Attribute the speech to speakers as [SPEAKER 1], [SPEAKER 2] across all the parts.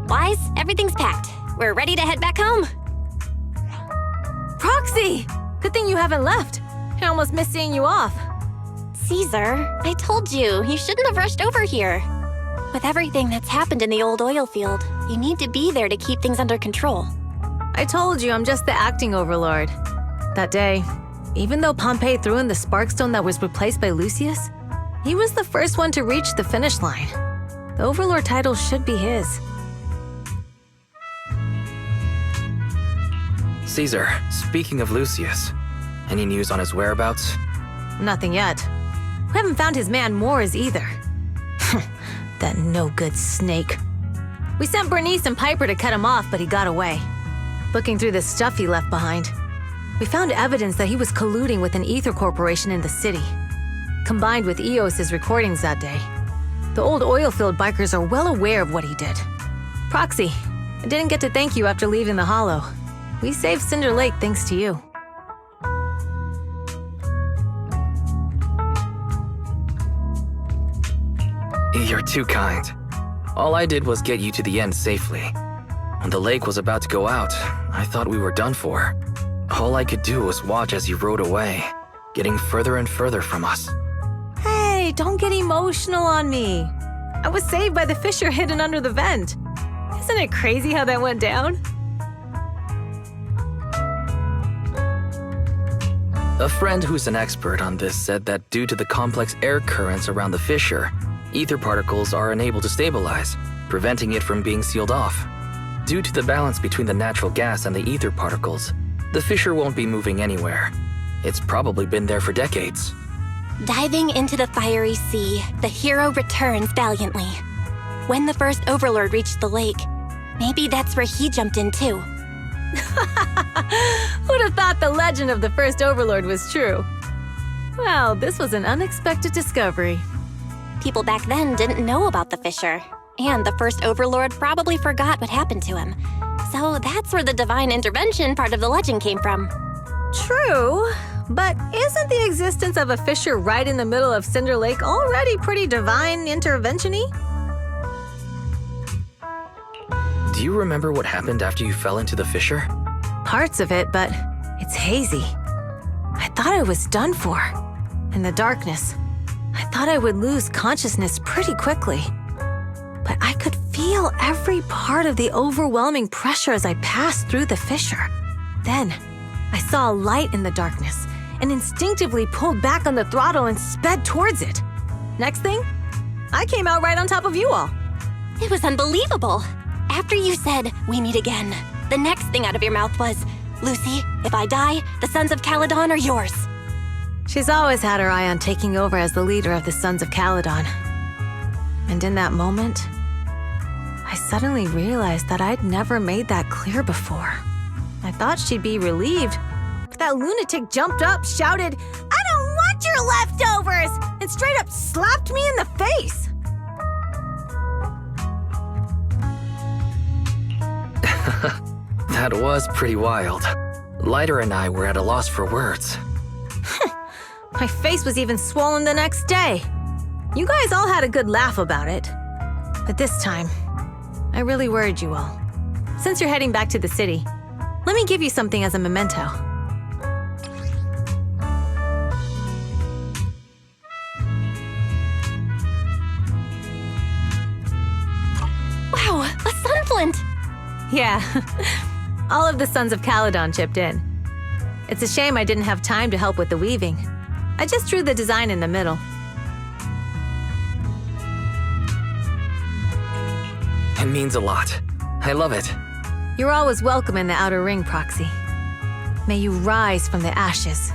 [SPEAKER 1] Wise, everything's packed. We're ready to head back home.
[SPEAKER 2] Proxy! Good thing you haven't left. I almost missed seeing you off.
[SPEAKER 1] Caesar, I told you, you shouldn't have rushed over here. With everything that's happened in the old oil field, you need to be there to keep things under control.
[SPEAKER 2] I told you I'm just the acting overlord. That day, even though Pompey threw in the Sparkstone that was replaced by Lucius, he was the first one to reach the finish line. The overlord title should be his.
[SPEAKER 3] Caesar, speaking of Lucius, any news on his whereabouts?
[SPEAKER 2] Nothing yet. We haven't found his man Moores either. That no-good snake. We sent Bernice and Piper to cut him off, but he got away. Looking through the stuff he left behind, we found evidence that he was colluding with an ether corporation in the city, combined with Eos's recordings that day. The old oilfield bikers are well aware of what he did. Proxy, I didn't get to thank you after leaving the Hollow. We saved Cinder Lake thanks to you.
[SPEAKER 3] You're too kind. All I did was get you to the end safely. When the lake was about to go out, I thought we were done for. All I could do was watch as you rode away, getting further and further from us.
[SPEAKER 2] Hey, don't get emotional on me. I was saved by the fissure hidden under the vent. Isn't it crazy how that went down?
[SPEAKER 3] A friend who's an expert on this said that due to the complex air currents around the fissure, ether particles are unable to stabilize, preventing it from being sealed off. Due to the balance between the natural gas and the ether particles, the fissure won't be moving anywhere. It's probably been there for decades.
[SPEAKER 1] Diving into the fiery sea, the hero returns valiantly. When the first overlord reached the lake, maybe that's where he jumped in too.
[SPEAKER 2] Who'd have thought the legend of the first overlord was true? Well, this was an unexpected discovery.
[SPEAKER 1] People back then didn't know about the fissure, and the first overlord probably forgot what happened to him. So that's where the divine intervention part of the legend came from.
[SPEAKER 2] True, but isn't the existence of a fissure right in the middle of Cinder Lake already pretty divine intervention-y?
[SPEAKER 3] Do you remember what happened after you fell into the fissure?
[SPEAKER 2] Parts of it, but it's hazy. I thought I was done for. In the darkness, I thought I would lose consciousness pretty quickly. But I could feel every part of the overwhelming pressure as I passed through the fissure. Then, I saw a light in the darkness and instinctively pulled back on the throttle and sped towards it. Next thing, I came out right on top of you all.
[SPEAKER 1] It was unbelievable. After you said, "We meet again," the next thing out of your mouth was, "Lucy, if I die, the Sons of Caledon are yours."
[SPEAKER 2] She's always had her eye on taking over as the leader of the Sons of Caledon. And in that moment, I suddenly realized that I'd never made that clear before. I thought she'd be relieved, but that lunatic jumped up, shouted, "I don't want your leftovers!" and straight up slapped me in the face.
[SPEAKER 3] That was pretty wild. Lighter and I were at a loss for words.
[SPEAKER 2] My face was even swollen the next day. You guys all had a good laugh about it. But this time, I really worried you all. Since you're heading back to the city, let me give you something as a memento.
[SPEAKER 1] Wow, a sunflint!
[SPEAKER 2] Yeah, all of the Sons of Caledon chipped in. It's a shame I didn't have time to help with the weaving. I just drew the design in the middle.
[SPEAKER 3] It means a lot. I love it.
[SPEAKER 2] You're always welcome in the outer ring, Proxy. May you rise from the ashes.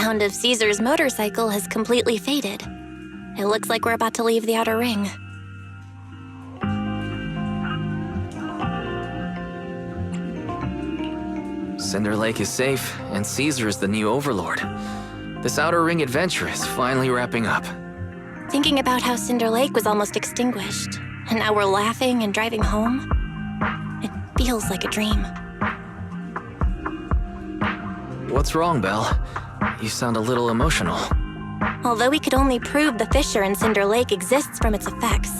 [SPEAKER 1] sound of Caesar's motorcycle has completely faded. It looks like we're about to leave the outer ring.
[SPEAKER 3] Cinder Lake is safe, and Caesar is the new overlord. This outer ring adventure is finally wrapping up.
[SPEAKER 1] Thinking about how Cinder Lake was almost extinguished, and now we're laughing and driving home, it feels like a dream.
[SPEAKER 3] What's wrong, Belle? You sound a little emotional.
[SPEAKER 1] Although we could only prove the fissure in Cinder Lake exists from its effects,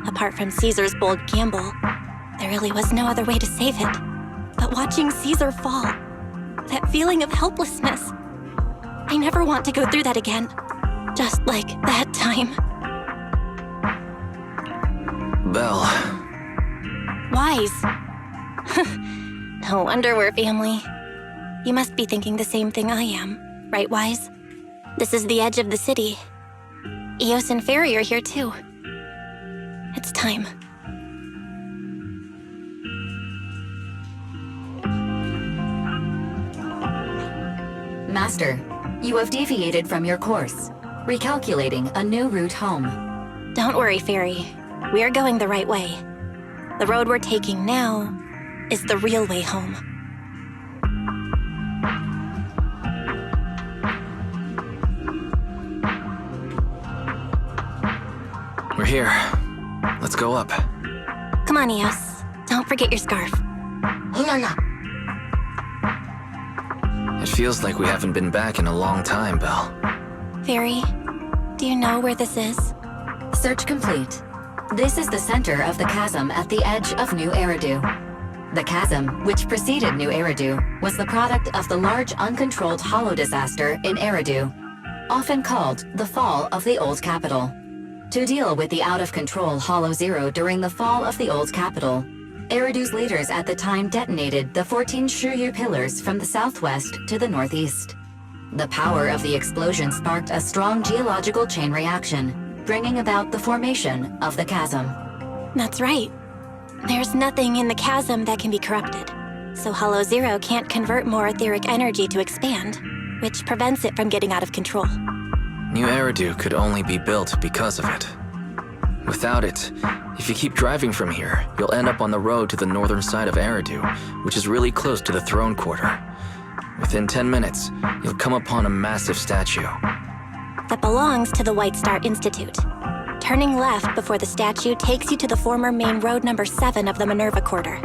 [SPEAKER 1] apart from Caesar's bold gamble, there really was no other way to save it. But watching Caesar fall, that feeling of helplessness, I never want to go through that again. Just like that time.
[SPEAKER 3] Belle.
[SPEAKER 1] Wise. No wonder we're family. You must be thinking the same thing I am, right, Wise? This is the edge of the city. Eos and Fairy are here too. It's time.
[SPEAKER 4] Master, you have deviated from your course, recalculating a new route home.
[SPEAKER 1] Don't worry, Fairy. We're going the right way. The road we're taking now is the real way home.
[SPEAKER 3] We're here. Let's go up.
[SPEAKER 1] Come on, Eos. Don't forget your scarf.
[SPEAKER 3] It feels like we haven't been back in a long time, Belle.
[SPEAKER 1] Fairy, do you know where this is?
[SPEAKER 4] Search complete. This is the center of the chasm at the edge of New Eridu. The chasm, which preceded New Eridu, was the product of the large uncontrolled hollow disaster in Eridu, often called the fall of the Old Capital. To deal with the out-of-control Hollow Zero during the fall of the Old Capital, Eridu's leaders at the time detonated the 14 Shuryu pillars from the southwest to the northeast. The power of the explosion sparked a strong geological chain reaction, bringing about the formation of the chasm.
[SPEAKER 1] That's right. There's nothing in the chasm that can be corrupted, so Hollow Zero can't convert more etheric energy to expand, which prevents it from getting out of control.
[SPEAKER 3] New Eridu could only be built because of it. Without it, if you keep driving from here, you'll end up on the road to the northern side of Eridu, which is really close to the throne quarter. Within 10 minutes, you'll come upon a massive statue.
[SPEAKER 1] That belongs to the White Star Institute. Turning left before the statue takes you to the former main road number 7 of the Minerva Quarter.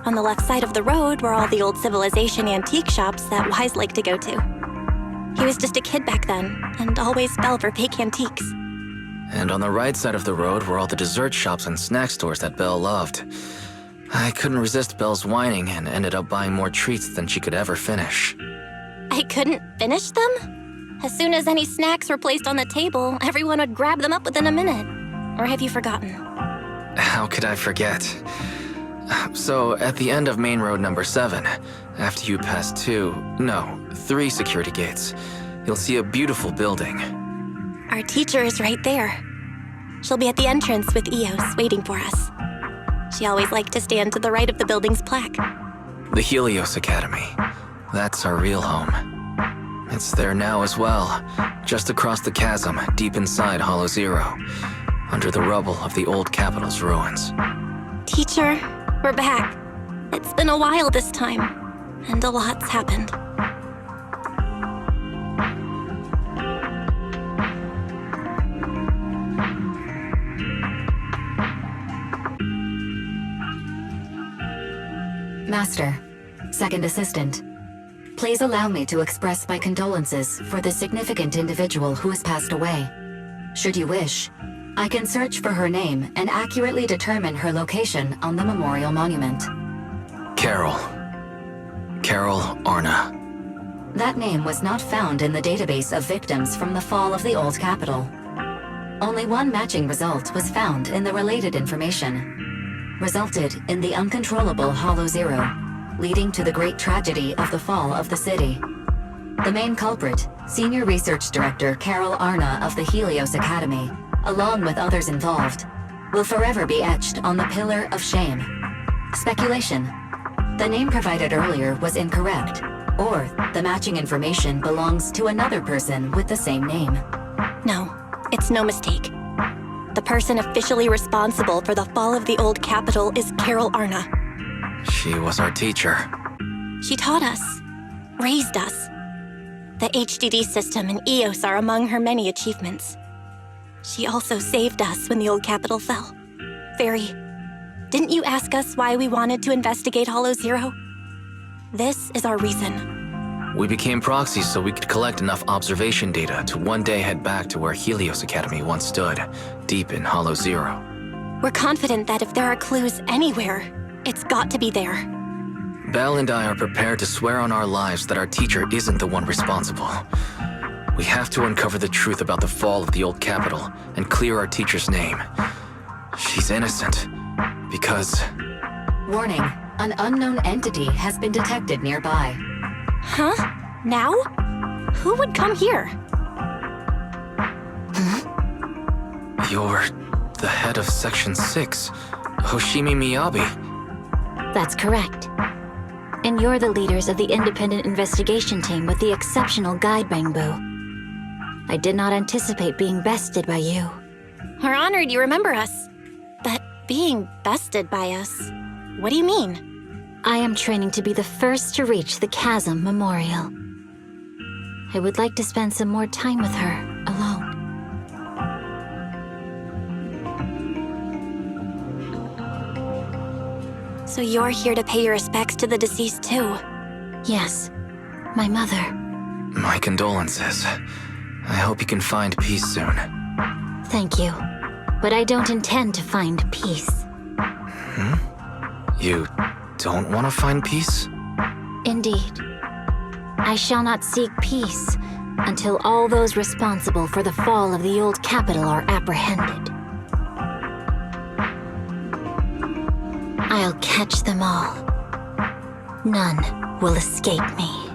[SPEAKER 1] On the left side of the road were all the old civilization antique shops that Wise liked to go to. He was just a kid back then, and always fell for fake antiques.
[SPEAKER 3] And on the right side of the road were all the dessert shops and snack stores that Belle loved. I couldn't resist Belle's whining and ended up buying more treats than she could ever finish.
[SPEAKER 1] I couldn't finish them? As soon as any snacks were placed on the table, everyone would grab them up within a minute. Or have you forgotten?
[SPEAKER 3] How could I forget? So, at the end of main road number 7, after you pass 3 security gates, you'll see a beautiful building.
[SPEAKER 1] Our teacher is right there. She'll be at the entrance with Eos waiting for us. She always liked to stand to the right of the building's plaque.
[SPEAKER 3] The Helios Academy. That's our real home. It's there now as well, just across the chasm, deep inside Hollow Zero, under the rubble of the old capital's ruins.
[SPEAKER 1] Teacher, we're back. It's been a while this time, and a lot's happened.
[SPEAKER 4] Master, Second Assistant, please allow me to express my condolences for the significant individual who has passed away. Should you wish, I can search for her name and accurately determine her location on the memorial monument.
[SPEAKER 3] Carol Arna.
[SPEAKER 4] That name was not found in the database of victims from the fall of the Old Capital. Only one matching result was found in the related information. Resulted in the uncontrollable Hollow Zero, leading to the great tragedy of the fall of the city. The main culprit, Senior Research Director Carol Arna of the Helios Academy, along with others involved, will forever be etched on the Pillar of Shame. Speculation. The name provided earlier was incorrect. Or the matching information belongs to another person with the same name.
[SPEAKER 1] No, it's no mistake. The person officially responsible for the fall of the old capital is Carol Arna.
[SPEAKER 3] She was our teacher.
[SPEAKER 1] She taught us, raised us. The HDD system and EOS are among her many achievements. She also saved us when the old capital fell. Fairy, didn't you ask us why we wanted to investigate Hollow Zero? This is our reason.
[SPEAKER 3] We became Proxy so we could collect enough observation data to one day head back to where Helios Academy once stood, deep in Hollow Zero.
[SPEAKER 1] We're confident that if there are clues anywhere, it's got to be there.
[SPEAKER 3] Belle and I are prepared to swear on our lives that our teacher isn't the one responsible. We have to uncover the truth about the fall of the old capital and clear our teacher's name. She's innocent, because...
[SPEAKER 4] Warning, an unknown entity has been detected nearby.
[SPEAKER 1] Huh? Now? Who would come here?
[SPEAKER 3] You're the head of Section 6, Hoshimi Miyabi.
[SPEAKER 5] That's correct. And you're the leaders of the independent investigation team with the exceptional guide Bangbu. I did not anticipate being bested by you.
[SPEAKER 1] We're honored you remember us. But being bested by us, what do you mean?
[SPEAKER 5] I am training to be the first to reach the Chasm Memorial. I would like to spend some more time with her, alone.
[SPEAKER 1] So you're here to pay your respects to the deceased too?
[SPEAKER 5] Yes, my mother.
[SPEAKER 3] My condolences. I hope you can find peace soon.
[SPEAKER 5] Thank you. But I don't intend to find peace.
[SPEAKER 3] You don't want to find peace?
[SPEAKER 5] Indeed. I shall not seek peace until all those responsible for the fall of the old capital are apprehended. I'll catch them all. None will escape me.